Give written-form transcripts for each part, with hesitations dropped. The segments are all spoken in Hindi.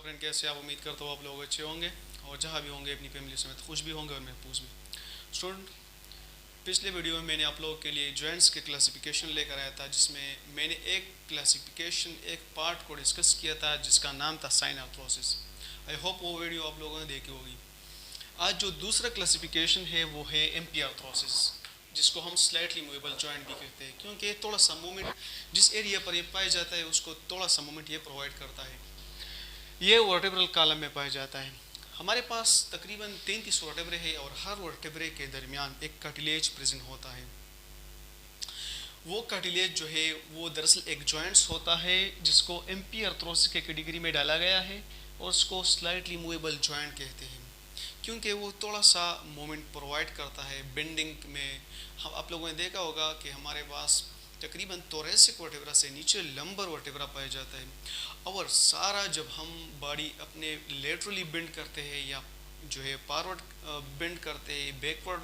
फ्रेंड, कैसे आप? उम्मीद करता हूँ आप लोग अच्छे होंगे और जहाँ भी होंगे अपनी फैमिली समेत खुश भी होंगे और महफूज भी। स्टूडेंट, पिछले वीडियो में मैंने आप लोगों के लिए जॉइंट्स के क्लासिफिकेशन लेकर आया था, जिसमें मैंने एक क्लासिफिकेशन, एक पार्ट को डिस्कस किया था जिसका नाम था साइन आर्थरोसिस। आई होप वो वीडियो आप लोगों ने देखी होगी। आज जो दूसरा क्लासिफिकेशन है वो है एम्पी आर्थरोसिस, जिसको हम स्लाइटली मूवेबल जॉइंट भी कहते हैं, क्योंकि थोड़ा सा मूवमेंट जिस एरिया पर ये पाया जाता है उसको थोड़ा सा मूवमेंट ये प्रोवाइड करता है। ये वर्टेब्रल कॉलम में पाया जाता है। हमारे पास तकरीबन 33 वर्टेब्रे है और हर वर्टेब्रे के दरमियान एक कार्टिलेज प्रेजेंट होता है। वो कार्टिलेज जो है वो दरअसल एक जॉइंट्स होता है जिसको एम्पी आर्थरोसिस के कैटेगरी में डाला गया है और उसको स्लाइटली मूवेबल जॉइंट कहते हैं, क्योंकि वो थोड़ा सा मोमेंट प्रोवाइड करता है बेंडिंग में। हम आप लोगों ने देखा होगा कि हमारे पास तकरीबन थोरेसिक वर्टेब्रा से नीचे लंबर वर्टेब्रा पाया जाता है, और सारा जब हम बॉडी अपने लेटरली बेंड करते हैं या जो है फॉरवर्ड बेंड करते हैं, बैकवर्ड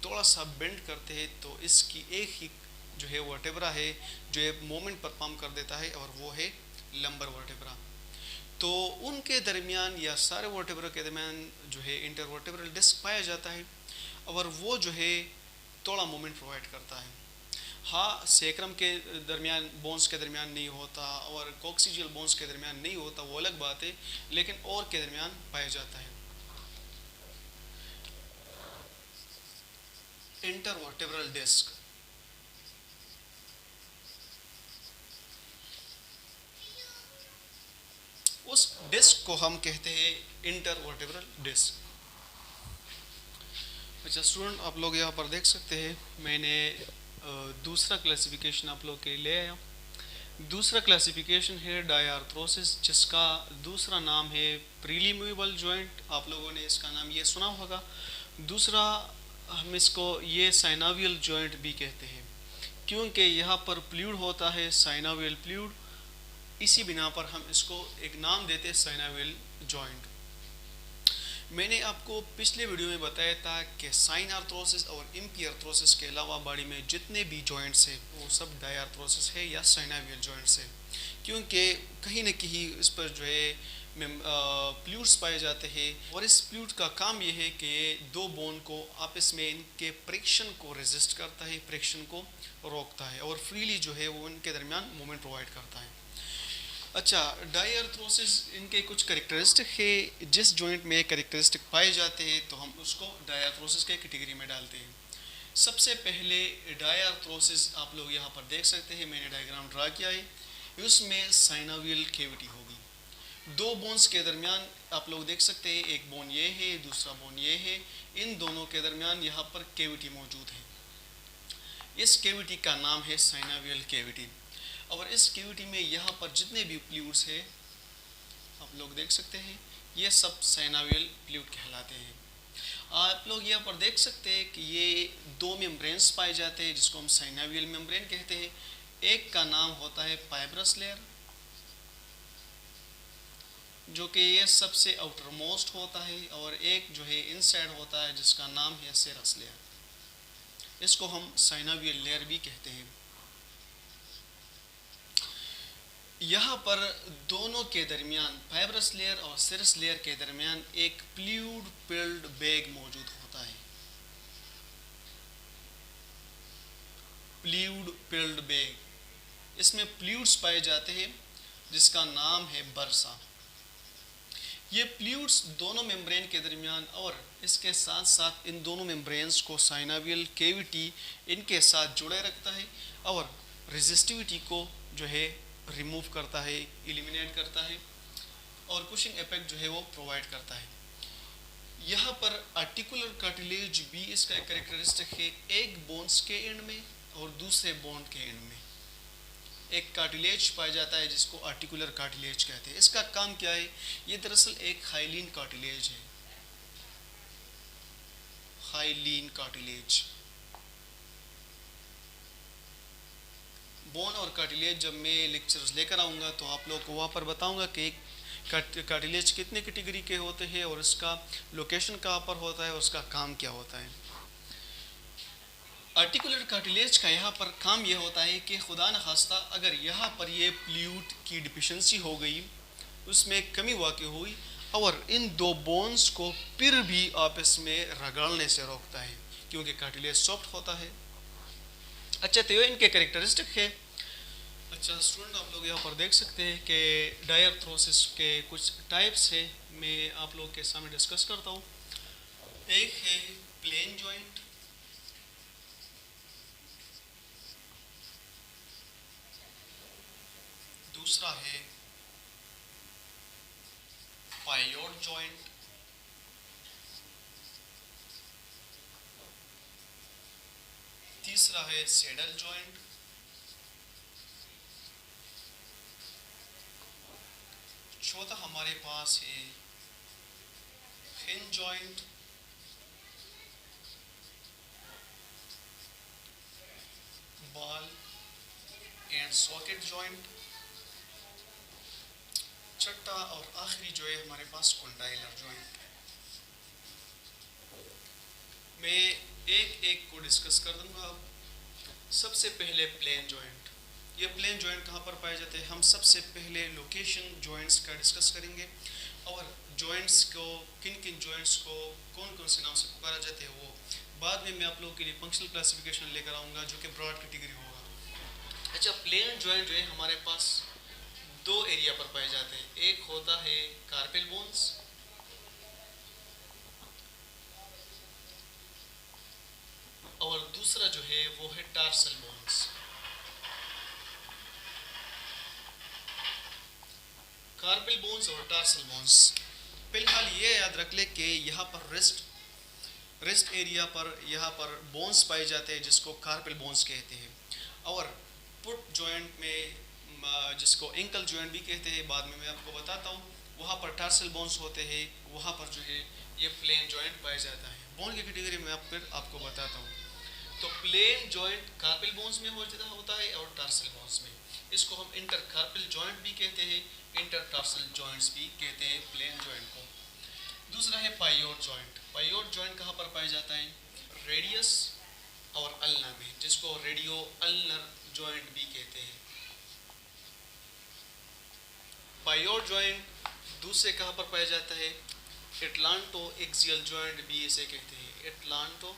थोड़ा सा बेंड करते हैं, तो इसकी एक ही जो है वर्टेब्रा है जो है मोमेंट परफॉर्म कर देता है और वो है लंबर वर्टेब्रा। तो उनके दरमियान या सारे वर्टेब्रा के दरमियान जो है इंटरवर्टेब्रल डिस्क पाया जाता है और वो जो है थोड़ा मोमेंट प्रोवाइड करता है। हाँ, सेक्रम के दरमियान, बोन्स के दरमियान नहीं होता और कॉक्सिजियल बोन्स के दरमियान नहीं होता, वो अलग बात है, लेकिन और के दरमियान पाया जाता है। इंटरवर्टेब्रल डिस्क, उस डिस्क को हम कहते हैं इंटरवर्टेब्रल डिस्क। अच्छा स्टूडेंट, आप लोग यहाँ पर देख सकते हैं मैंने दूसरा क्लासिफिकेशन आप लोग के लिए ले आया। दूसरा क्लासिफिकेशन है डायआर्थरोसिस, जिसका दूसरा नाम है प्रीली मूवेबल जॉइंट। आप लोगों ने इसका नाम ये सुना होगा। दूसरा, हम इसको ये साइनावियल जॉइंट भी कहते हैं, क्योंकि यहाँ पर प्ल्यूड होता है, साइनावियल प्ल्यूड। इसी बिना पर हम इसको एक नाम देते हैं साइनावियल जॉइंट। मैंने आपको पिछले वीडियो में बताया था कि साइन आर्थरोसिस और इम्पी आर्थरोसिस के अलावा बॉडी में जितने भी जॉइंट्स हैं वो सब डायआर्थरोसिस है या साइनावियल जॉइंट्स है, क्योंकि कहीं ना कहीं इस पर जो है प्ल्यूट्स पाए जाते हैं, और इस प्ल्यूट का काम ये है कि ये दो बोन को आपस में इनके फ्रिक्शन को रेजिस्ट करता है, फ्रिक्शन को रोकता है और फ्रीली जो है वो इनके दरमियान मूवमेंट प्रोवाइड करता है। अच्छा, डायआर्थरोसिस, इनके कुछ करेक्टरिस्टिक है। जिस जॉइंट में करेक्टरिस्टिक पाए जाते हैं तो हम उसको डायआर्थरोसिस के कैटेगरी में डालते हैं। सबसे पहले डायआर्थरोसिस आप लोग यहाँ पर देख सकते हैं, मैंने डायग्राम ड्रा किया है। उसमें साइनावियल कैविटी होगी, दो बोन्स के दरमियान आप लोग देख सकते हैं, एक बोन ये है, दूसरा बोन ये है। इन दोनों के दरमियान यहाँ पर कैविटी मौजूद है। इस कैविटी का नाम है साइनावियल कैविटी, और इस कैविटी में यहाँ पर जितने भी फ्लूइड्स है आप लोग देख सकते हैं, ये सब साइनावियल फ्लूइड कहलाते हैं। आप लोग यहाँ पर देख सकते हैं कि ये दो मेम्ब्रेन्स पाए जाते हैं जिसको हम साइनावियल मेम्ब्रेन कहते हैं। एक का नाम होता है फाइब्रस लेयर, जो कि ये सबसे आउटर मोस्ट होता है, और एक जो है इनसाइड होता है जिसका नाम है सेरस लेयर। इसको हम साइनावियल लेयर भी कहते हैं। यहाँ पर दोनों के दरमियान, फाइब्रस लेयर और सेरस लेयर के दरमियान एक फ्लूइड फिल्ड बैग मौजूद होता है। फ्लूइड फिल्ड बैग, इसमें फ्लूइड्स पाए जाते हैं जिसका नाम है बर्सा। ये फ्लूइड्स दोनों मेम्ब्रेन के दरमियान और इसके साथ साथ इन दोनों मेम्ब्रेन्स को साइनावियल कैविटी इनके साथ जुड़े रखता है और रेजिस्टिविटी को जो है रिमूव करता है, एलिमिनेट करता है, और कुशिंग इफेक्ट जो है वो प्रोवाइड करता है। यहाँ पर आर्टिकुलर कार्टिलेज भी इसका एक कैरेक्टरिस्टिक है। एक बोन्स के एंड में और दूसरे बोन के एंड में एक कार्टिलेज पाया जाता है जिसको आर्टिकुलर कार्टिलेज कहते हैं। इसका काम क्या है? ये दरअसल एक हाइलीन कार्टिलेज है, हाइलीन कार्टिलेज। बोन और कार्टिलेज जब मैं लेक्चर्स लेकर आऊँगा तो आप लोग को वहाँ पर बताऊँगा कि कार्टिलेज कितने कैटेगरी के होते हैं और इसका लोकेशन कहाँ पर होता है और उसका काम क्या होता है। आर्टिकुलर कार्टिलेज का यहाँ पर काम यह होता है कि खुदा न खास्ता अगर यहाँ पर ये फ्लूइड की डिफिशिएंसी हो गई उसमें कमी वाक़ई हुई और इन दो बोन्स को फिर भी आपस में रगड़ने से रोकता है क्योंकि कार्टिलेज सॉफ्ट होता है। अच्छा, तो ये इनके कैरेक्टरिस्टिक है। अच्छा स्टूडेंट, आप लोग यहाँ पर देख सकते हैं कि डायआर्थरोसिस के कुछ टाइप्स है, मैं आप लोग के सामने डिस्कस करता हूँ। एक है प्लेन जॉइंट, दूसरा है पायोड जॉइंट, तीसरा है सैडल जॉइंट, चौथा हमारे पास है hinge joint, ball and socket joint, छठा और आखिरी जो है हमारे पास कॉन्डाइलर जॉइंट। मैं एक एक को डिस्कस कर दूंगा। सबसे पहले प्लेन जॉइंट। ये प्लेन जॉइंट कहाँ पर पाए जाते हैं? हम सबसे पहले लोकेशन जॉइंट्स का डिस्कस करेंगे और जॉइंट्स को, किन किन जॉइंट्स को कौन कौन से नाम से पुकारा जाते हैं वो बाद में मैं आप लोगों के लिए फंक्शनल क्लासिफिकेशन लेकर आऊँगा जो कि ब्रॉड कैटेगरी होगा। अच्छा, प्लेन जॉइंट जो है हमारे पास दो एरिया पर पाए जाते हैं। एक होता है कार्पेल बोन्स और दूसरा जो है वो है टार्सल बोन्स। कार्पेल बोन्स और टार्सल बोन्स, फिलहाल ये याद रख ले कि यहाँ पर रेस्ट एरिया पर यहाँ पर बोन्स पाए जाते हैं जिसको कार्पेल बोन्स कहते हैं, और फुट जॉइंट में जिसको एंकल जॉइंट भी कहते हैं, बाद में मैं आपको बताता हूँ, वहाँ पर टार्सल बोन्स होते हैं, वहाँ पर जो है ये प्लेन जॉइंट पाया जाता है। बोन की कैटेगरी में फिर आपको बताता हूँ। तो प्लेन जॉइंट कार्पेल बोन्स में होता है और टार्सल बोन्स में। इसको हम इंटरकार्पेल जॉइंट भी कहते हैं, इंटरटार्सल जॉइंट्स भी कहते हैं प्लेन जॉइंट को। दूसरा है पायोड जॉइंट। पायोड जॉइंट कहाँ पर पाया जाता है? रेडियस और अल्ना में, जिसको रेडियो अल्नर जॉइंट भी कहते हैं। पायोड जॉइंट दूसरे कहाँ पर पाया जाता है? एटलांटो एक्सियल जॉइंट भी इसे कहते हैं, एटलांटो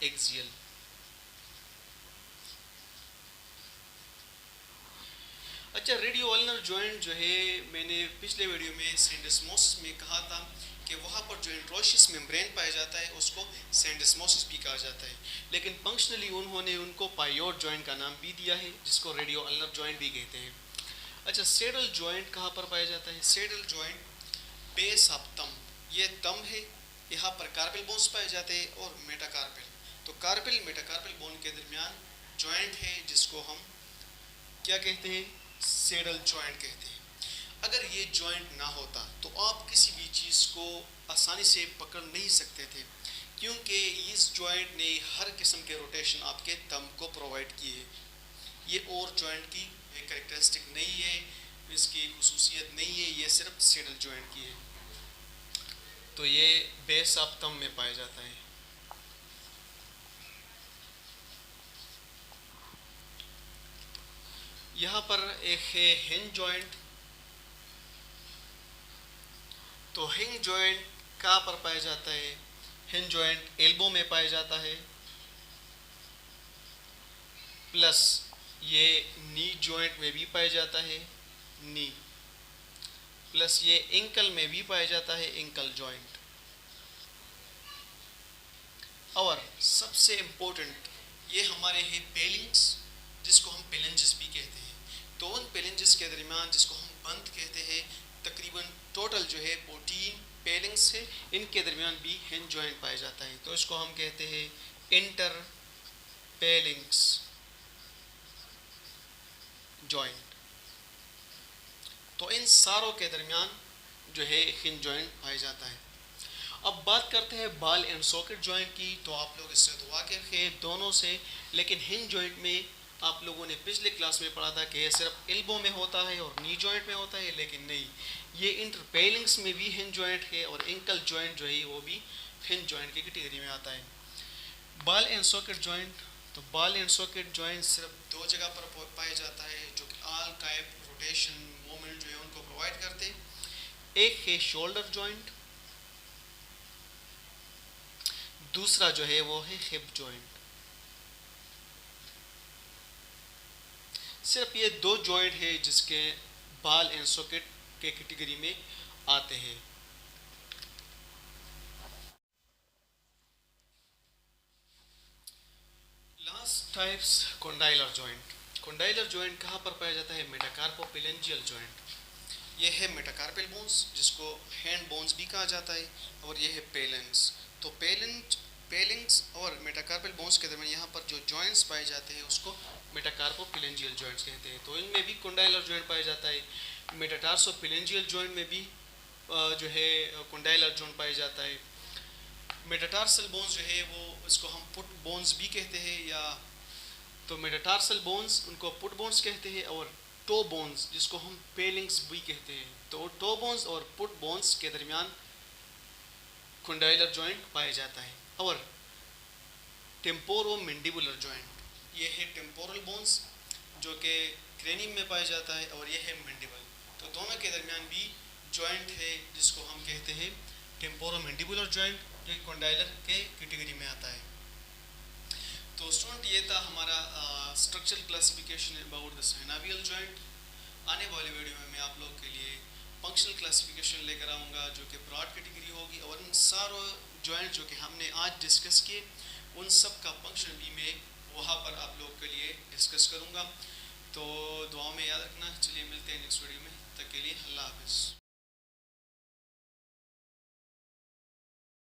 एक्सियल। अच्छा, रेडियो अल्नर जॉइंट जो है मैंने पिछले वीडियो में सिंडेस्मोसिस में कहा था कि वहाँ पर जो इंट्रोशियस मेम्ब्रेन पाया जाता है उसको सिंडेस्मोसिस भी कहा जाता है, लेकिन फंक्शनली उन्होंने उनको पायोड जॉइंट का नाम भी दिया है जिसको रेडियो अल्नर जॉइंट भी कहते हैं। अच्छा, सेडल जॉइंट कहाँ पर पाया जाता है? सेडल जॉइंट बेस ऑफ तम, ये तम है, यहाँ पर कार्पेल बोन्स पाए जाते हैं और मेटाकार्पेल। तो कार्पेल मेटाकार्पेल बोन के दरमियान जॉइंट है जिसको हम क्या कहते हैं? सेडल जॉइंट कहते हैं। अगर ये जॉइंट ना होता तो आप किसी भी चीज़ को आसानी से पकड़ नहीं सकते थे, क्योंकि इस जॉइंट ने हर किस्म के रोटेशन आपके तम को प्रोवाइड किए। ये और जॉइंट की कैरेक्टरिस्टिक नहीं है, इसकी खुसूसियत नहीं है, ये सिर्फ सेडल जॉइंट की है। तो ये बेस ऑफ तम में पाया जाता है। यहाँ पर एक है हिंज जॉइंट। तो हिंज जॉइंट कहाँ पर पाया जाता है? हिंज जॉइंट एल्बो में पाया जाता है, प्लस ये नी जॉइंट में भी पाया जाता है, नी, प्लस ये एंकल में भी पाया जाता है, एंकल जॉइंट। और सबसे इम्पोर्टेंट ये हमारे हैं पेलिंग्स, जिसको हम पेलेंजेस भी कहते हैं। तो उन पेलेंजेस के दरमियान जिसको हम बंद कहते हैं, तकरीबन टोटल जो है 14 पेलिंग्स है, इनके दरमियान भी हिंज जॉइंट पाया जाता है। तो इसको हम कहते हैं इंटर पेलिंग्स जॉइंट। तो इन सारों के दरमियान जो है हिंज जॉइंट पाया जाता है। अब बात करते हैं बॉल एंड सॉकेट जॉइंट की। तो आप लोग इससे तो वाकिफ है दोनों से, लेकिन हिंज जॉइंट में आप लोगों ने पिछले क्लास में पढ़ा था कि ये सिर्फ एल्बो में होता है और नी जॉइंट में होता है, लेकिन नहीं, ये इंटरपेलिंग्स में भी हिंज जॉइंट है और एंकल जॉइंट जो है वो भी हिंज जॉइंट की कैटेगरी में आता है। बॉल एंड सॉकेट जॉइंट, तो बॉल एंड सॉकेट जॉइंट सिर्फ दो जगह पर पाया जाता है जो कि ऑल टाइप रोटेशन मोमेंट जो है उनको प्रोवाइड करते हैं। एक है शोल्डर जॉइंट, दूसरा जो है वो है हिप जॉइंट। सिर्फ ये दो जॉइंट है जिसके बॉल एंड सॉकेट के कैटेगरी में आते हैं। Last types condylar joint. Condylar joint कहाँ पर पाया जाता है? मेटाकार्पोफिलेंजियल जॉइंट। यह है मेटाकार्पल बोन्स जिसको हैंड बोन्स भी कहा जाता है, और यह है पेलिंग्स। तो पेलिंग्स और मेटाकार्पल बोन्स के दरमियान यहाँ पर जो जॉइंट्स पाए जाते हैं उसको मेटाकार्पोफिलेंजियल जॉइंट्स कहते हैं। तो इनमें भी कॉन्डाइलर जॉइंट पाया जाता है। मेटाटार्सोफिलेंजियल जॉइंट में भी जो है कॉन्डाइलर जॉइंट पाया जाता है। मेटाटार्सल बोन्स जो है वो इसको हम पुट बोन्स भी कहते हैं, या तो मेटाटार्सल बोन्स उनको पुट बोन्स कहते हैं, और टो बोन्स जिसको हम पेलिंग्स भी कहते हैं। तो टो बोन्स और पुट बोन्स के दरमियान कॉन्डाइलर जॉइंट पाया जाता है। और टेम्पोरोमैंडिबुलर जॉइंट, ये है टेम्पोरल बोन्स जो कि क्रेनियम में पाया जाता है, और ये है मैंडिबल। तो दोनों के दरमियान भी जॉइंट है जिसको हम कहते हैं टेम्पोरोमैंडिबुलर जॉइंट, जो कि कॉन्डाइलर के कैटेगरी में आता है। तो स्टूडेंट ये था हमारा structural classification about the synovial joint. आने वाले वीडियो में मैं आप लोग के लिए फंक्शनल क्लासिफिकेशन लेकर आऊँगा जो कि ब्रॉड कैटेगरी होगी, और उन सारों जॉइंट जो कि हमने आज डिस्कस किए उन सब का फंक्शन भी मैं वहाँ पर आप लोग के लिए डिस्कस करूँगा। तो दुआ में याद रखना। चलिए मिलते हैं नेक्स्ट वीडियो में, तब तक के लिए अल्लाह हाफ़िज़।